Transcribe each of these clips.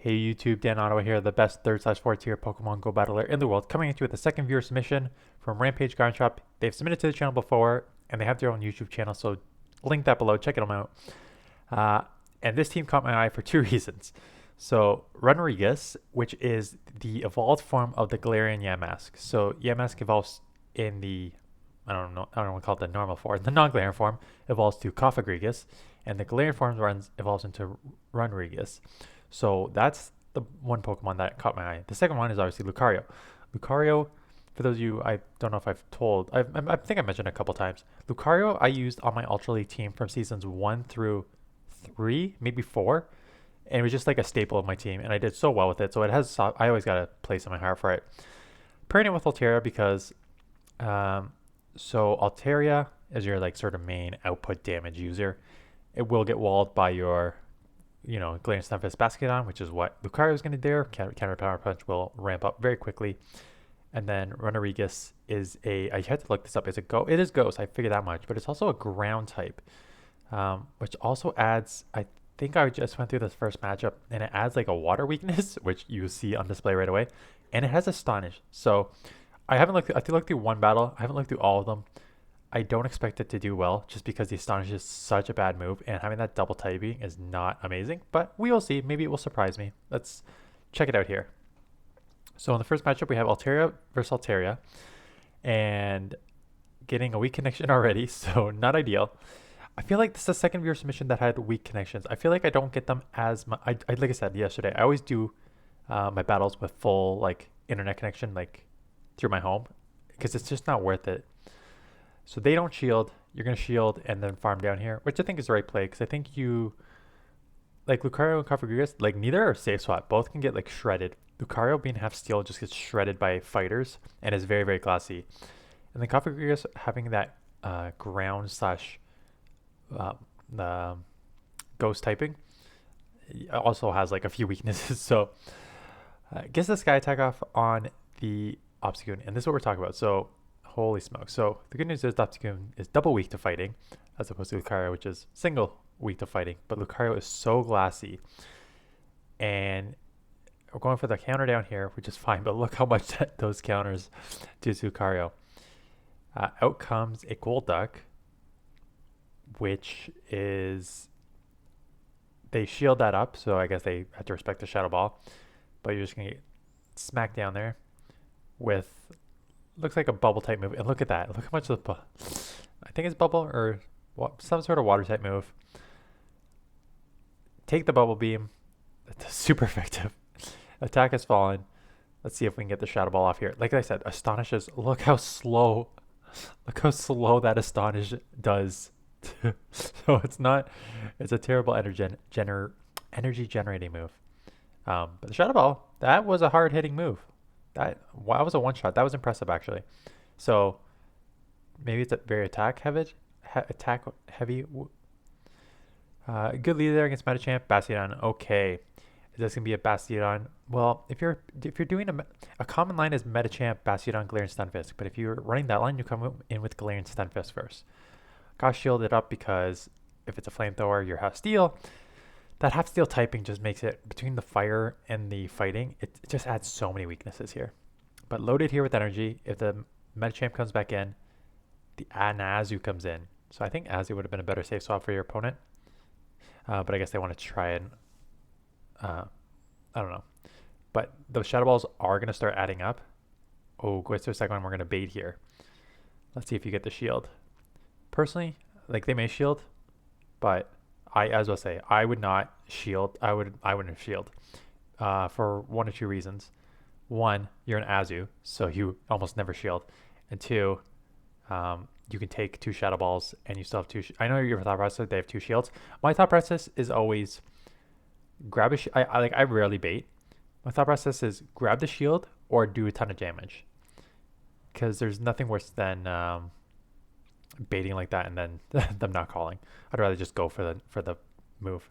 Hey YouTube, Dan Ottawa here, the best 3rd/4th tier Pokemon Go battler in the world, coming at you with a second viewer submission from Rampage Garden Shop. They've submitted to the channel before, and they have their own YouTube channel, so link that below, check them out. And this team caught my eye for two reasons. So, Runerigus, which is the evolved form of the Galarian Yamask. So, Yamask evolves in the, I don't want to call it the normal form, the non-Galarian form evolves to Cofagrigus, and the Galarian form evolves into Runerigus. So that's the one Pokemon that caught my eye. The second one is obviously Lucario. Lucario, for those of you, I don't know if I think I mentioned a couple times. Lucario I used on my Ultra League team from seasons 1 through 3, maybe 4. And it was just like a staple of my team. And I did so well with it. So I always got a place in my heart for it. Pairing it with Altaria because, so Altaria is your like sort of main output damage user. It will get walled by your Galarian Stunfisk Bastiodon, which is what Lucario is going to do. Counter Power Punch will ramp up very quickly. And then Runerigus is I had to look this up. It is Ghost, I figured that much, but it's also a ground type, which also adds, I think I just went through this first matchup, and it adds like a water weakness, which you see on display right away. And it has Astonish. So I looked through one battle. I haven't looked through all of them. I don't expect it to do well just because the Astonish is such a bad move, and having that double typing is not amazing, but we will see. Maybe it will surprise me. Let's check it out here. So in the first matchup, we have Altaria versus Altaria, and getting a weak connection already, so not ideal. I feel like this is the second viewer submission that had weak connections. I feel like I don't get them as much. Like I said yesterday, I always do my battles with full like internet connection, like through my home, because it's just not worth it. So they don't shield. You're going to shield and then farm down here, which I think is the right play because I think like Lucario and Cofagrigus, like neither are safe swap. Both can get like shredded. Lucario being half steel just gets shredded by fighters and is very, very classy. And then Cofagrigus having that ground slash ghost typing also has like a few weaknesses. So gets the Sky Attack off on the Obstagoon. And this is what we're talking about. So holy smoke. So the good news is Obstagoon is double weak to fighting as opposed to Lucario, which is single weak to fighting. But Lucario is so glassy. And we're going for the counter down here, which is fine. But look how much those counters do to Lucario. Out comes a Golduck, which is... They shield that up, so I guess they have to respect the Shadow Ball. But you're just going to get smacked down there with... Looks like a bubble type move. And look at that. Look how much of the... I think it's bubble or some sort of water type move. Take the bubble beam. That's super effective. Attack has fallen. Let's see if we can get the Shadow Ball off here. Like I said, Astonishes. Look how slow. Look how slow that Astonish does. So it's a terrible energy generating move. But the Shadow Ball, that was a hard hitting move. That was a one shot. That was impressive actually. So maybe it's a very attack heavy. Good lead there against Metachamp. Bastiodon. Okay, is this gonna be a Bastiodon? Well, if you're doing a common line is Metachamp, Bastiodon, Galarian Stunfisk. But if you're running that line, you come in with Galarian Stunfisk first. Got shielded up because if it's a flamethrower, you're half steel. That half steel typing just makes it, between the fire and the fighting, it just adds so many weaknesses here. But loaded here with energy. If the Metachamp comes back in, the Anazu comes in. So I think Azu would have been a better safe swap for your opponent. But I guess they want to try and, I don't know. But those Shadow Balls are going to start adding up. Oh, go to a second one. We're going to bait here. Let's see if you get the shield. Personally, like they may shield, but as I say, I would not shield. I wouldn't shield for one or two reasons. One, you're an Azu, so you almost never shield. And two, you can take two Shadow Balls and you still have two. I know your thought process, they have two shields. My thought process is always grab I rarely bait. My thought process is grab the shield or do a ton of damage. Because there's nothing worse than baiting like that and then them not calling. I'd rather just go for the move.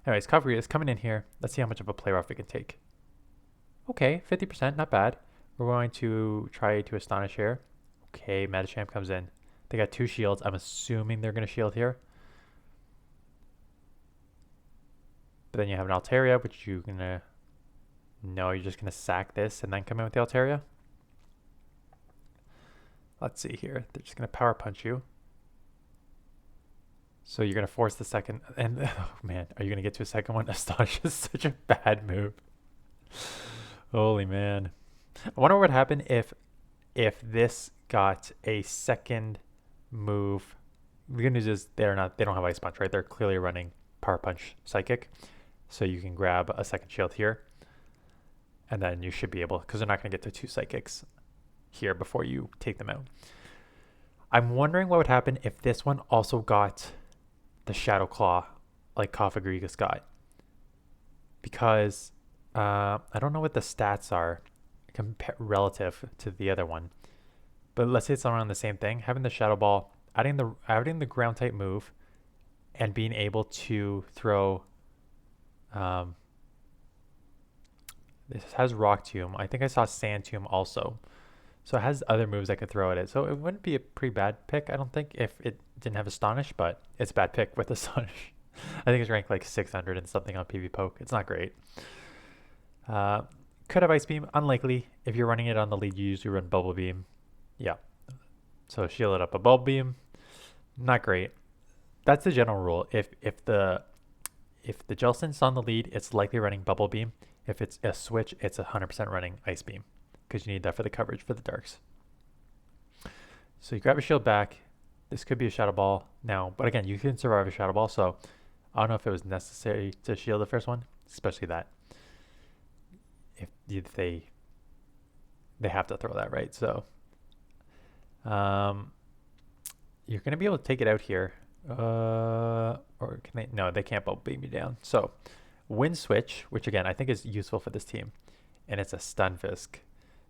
Anyways, Cofagrigus is coming in here. Let's see how much of a play rough it can take. Okay, 50%, not bad. We're going to try to Astonish here. Okay, Metachamp comes in. They got two shields. I'm assuming they're going to shield here. But then you have an Altaria, which you're going to No, you're just going to sack this and then come in with the Altaria? Let's see here. They're just going to power punch you. So you're going to force the second. And, oh man, are you going to get to a second one? Astonish is such a bad move. Holy man. I wonder what would happen if this got a second move. The good news is they don't have Ice Punch, right? They're clearly running Power Punch Psychic. So you can grab a second shield here. And then you should be able, because they're not going to get to 2 Psychics here before you take them out. I'm wondering what would happen if this one also got the Shadow Claw like Cofagrigus got. Because I don't know what the stats are relative to the other one. But let's say it's around the same thing. Having the Shadow Ball, adding the ground type move, and being able to throw. This has Rock Tomb. I think I saw Sand Tomb also. So it has other moves I could throw at it. So it wouldn't be a pretty bad pick, I don't think, if it didn't have Astonish, but it's a bad pick with Astonish. I think it's ranked like 600 and something on PV Poke. It's not great. Could have Ice Beam. Unlikely. If you're running it on the lead, you usually run Bubble Beam. Yeah. So shield it up a Bubble Beam. Not great. That's the general rule. If the Jellicent's on the lead, it's likely running Bubble Beam. If it's a switch, it's 100% running Ice Beam, because you need that for the coverage for the darks. So you grab a shield back. This could be a Shadow Ball now, but again, you can survive a Shadow Ball, so I don't know if it was necessary to shield the first one, especially that. If they have to throw that, right? So you're going to be able to take it out here. Or can they? No, they can't Bubble Beam you down. So Wind Switch, which again, I think is useful for this team, and it's a Stunfisk.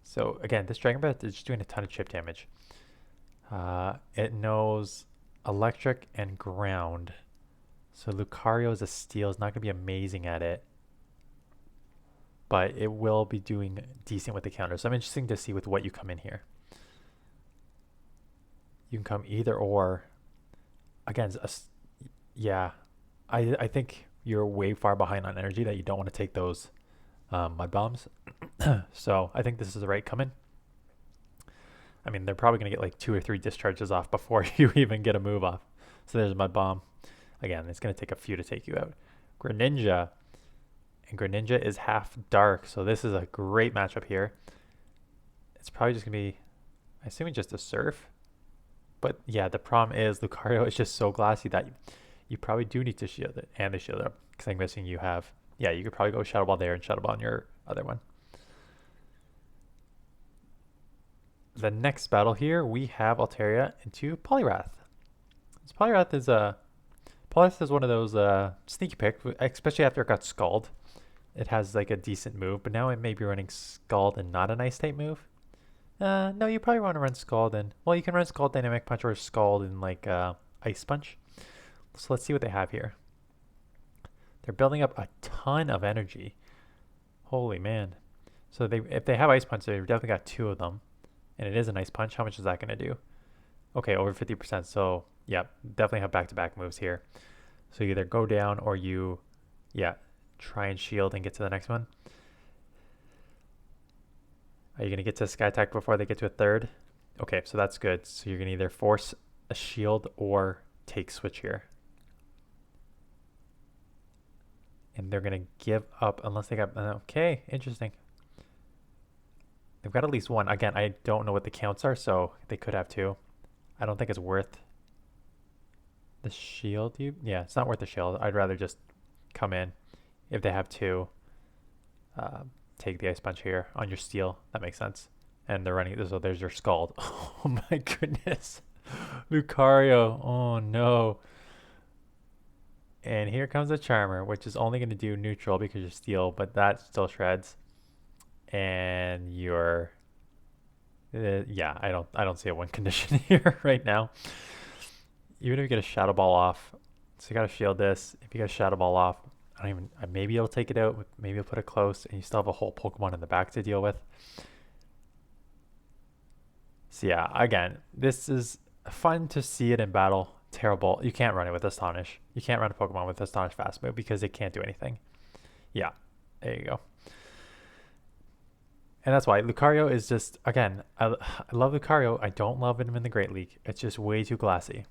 So again, this Dragon Breath is just doing a ton of chip damage. It knows Electric and Ground. So Lucario as a Steel is not going to be amazing at it, but it will be doing decent with the counter. So I'm interested to see with what you come in here. You can come either or. Again, yeah, I think you're way far behind on energy that you don't want to take those Mud Bombs. So I think this is the right come in. I mean, they're probably going to get like 2 or 3 discharges off before you even get a move off. So there's a Mud Bomb. Again, it's going to take a few to take you out. Greninja. And Greninja is half dark, so this is a great matchup here. It's probably just going to be, I assume, just a Surf. But yeah, the problem is Lucario is just so glassy that you probably do need to shield it, and the shield up, because I'm guessing you have, yeah, you could probably go Shadow Ball there and Shadow Ball on your other one. The next battle here, we have Altaria into Poliwrath. This Poliwrath is one of those sneaky picks, especially after it got Scald. It has like a decent move, but now it may be running Scald and not a nice type move. No, you probably want to run Scald and, well, you can run Scald Dynamic Punch or Scald and like Ice Punch. So let's see what they have here. They're building up a ton of energy. Holy man. So if they have Ice Punch, they've definitely got 2 of them. And it is an Ice Punch. How much is that going to do? Okay, over 50%. So yeah, definitely have back-to-back moves here. So you either go down or you, yeah, try and shield and get to the next one. Are you going to get to a Sky Attack before they get to a third? Okay, so that's good. So you're going to either force a shield or take switch here. And they're going to give up unless they got, okay, interesting. They've got at least 1. Again, I don't know what the counts are, so they could have 2. I don't think it's worth the shield. Yeah, it's not worth the shield. I'd rather just come in. If they have 2, take the Ice Punch here on your Steel. That makes sense. And they're running, so there's your Scald. Oh my goodness. Lucario. Oh no. And here comes a Charmer, which is only going to do neutral because you're Steel, but that still shreds. And you're, yeah, I don't see a win condition here right now. Even if you get a Shadow Ball off, so you got to shield this. If you get a Shadow Ball off, maybe it'll take it out. Maybe you'll put it close, and you still have a whole Pokemon in the back to deal with. So yeah, again, this is fun to see it in battle. Terrible. You can't run it with Astonish. You can't run a Pokemon with Astonish Fast Move because it can't do anything. Yeah, there you go. And that's why Lucario is just, again, I love Lucario. I don't love him in the Great League. It's just way too glassy.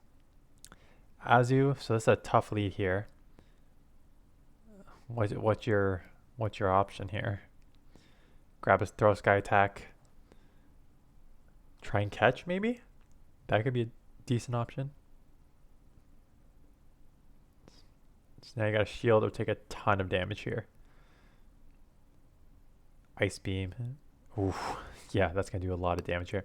Azu, so this is a tough lead here. What's your option here? Grab a throw sky attack. Try and catch, maybe? That could be a decent option. So now you got a shield or take a ton of damage here. Ice beam. Oof. Yeah, that's going to do a lot of damage here.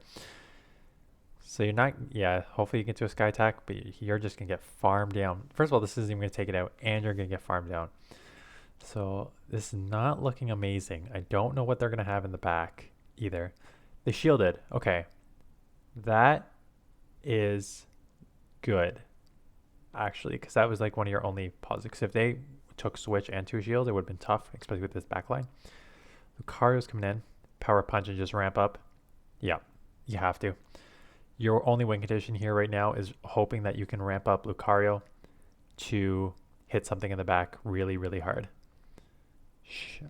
So you're not, yeah, hopefully you get to a sky attack, but you're just going to get farmed down. First of all, this isn't even going to take it out, and you're going to get farmed down. So this is not looking amazing. I don't know what they're going to have in the back either. They shielded. Okay. That is good, actually, because that was like one of your only positives. If they took switch and 2 shields, it would have been tough, especially with this backline. Lucario's coming in. Power punch and just ramp up. Yeah, you have to. Your only win condition here right now is hoping that you can ramp up Lucario to hit something in the back really, really hard.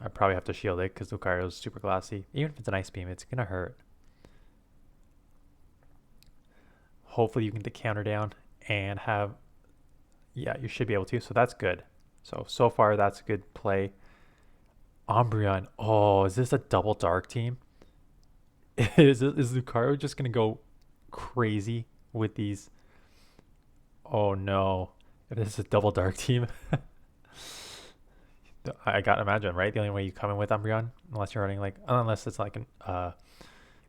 I probably have to shield it because Lucario is super glassy. Even if it's an ice beam, it's going to hurt. Hopefully you can get the counter down and have... Yeah, you should be able to. So that's good. So far, that's a good play. Umbreon. Oh, is this a double dark team? Is Lucario just going to go crazy with these? Oh, no. If this is a double dark team... I gotta imagine, right? The only way you come in with Umbreon, unless you're running unless it's like an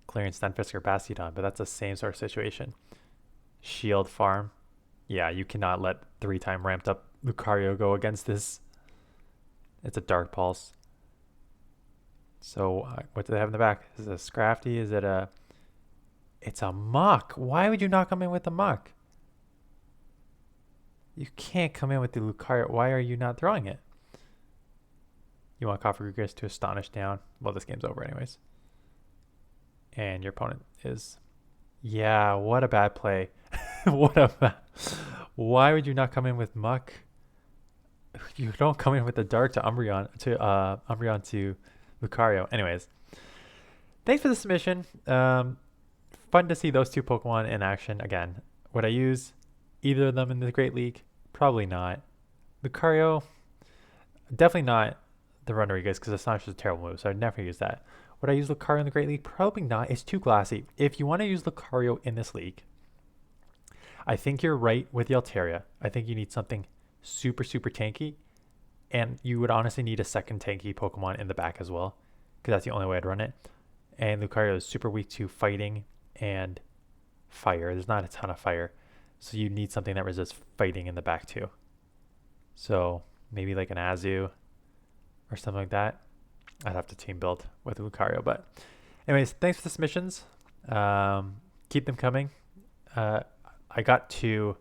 Clearance, Stunfisk, or Bastiodon, but that's the same sort of situation. Shield farm. Yeah, you cannot let 3-time ramped up Lucario go against this. It's a Dark Pulse. So what do they have in the back? Is it a Scrafty? Is it a... It's a Muck. Why would you not come in with the Muck? You can't come in with the Lucario. Why are you not throwing it? You want Cofagrigus to Astonish down. Well, this game's over anyways. And your opponent is... Yeah, what a bad play. Why would you not come in with Muck? You don't come in with the Dark to Umbreon to Lucario. Anyways, thanks for the submission. Fun to see those 2 Pokemon in action again. Would I use either of them in the Great League? Probably not. Lucario, definitely not the Runerigus because Astonish is a terrible move, so I'd never use that. Would I use Lucario in the Great League? Probably not. It's too glassy. If you want to use Lucario in this league, I think you're right with the Altaria. I think you need something super, super tanky, and you would honestly need a second tanky Pokemon in the back as well, because that's the only way I'd run it. And Lucario is super weak to fighting and fire. There's not a ton of fire, so you need something that resists fighting in the back too. So maybe like an Azu or something like that. I'd have to team build with Lucario. But anyways, thanks for the submissions. Keep them coming. I got to...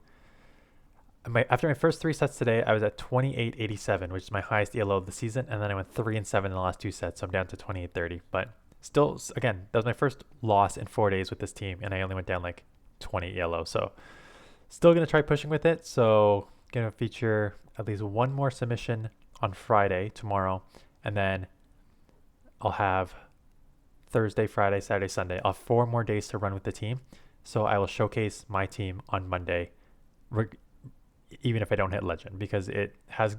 after my first 3 sets today, I was at 28.87, which is my highest ELO of the season. And then I went 3-7 in the last 2 sets. So I'm down to 28.30. But still, again, that was my first loss in 4 days with this team. And I only went down like 20 ELO. So still going to try pushing with it. So going to feature at least 1 more submission on Friday, tomorrow. And then I'll have Thursday, Friday, Saturday, Sunday. I'll have 4 more days to run with the team. So I will showcase my team on Monday, even if I don't hit Legend, because it has...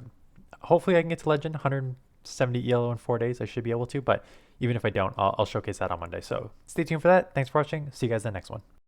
Hopefully I can get to Legend, 170 ELO in 4 days. I should be able to, but even if I don't, I'll showcase that on Monday. So stay tuned for that. Thanks for watching. See you guys in the next one.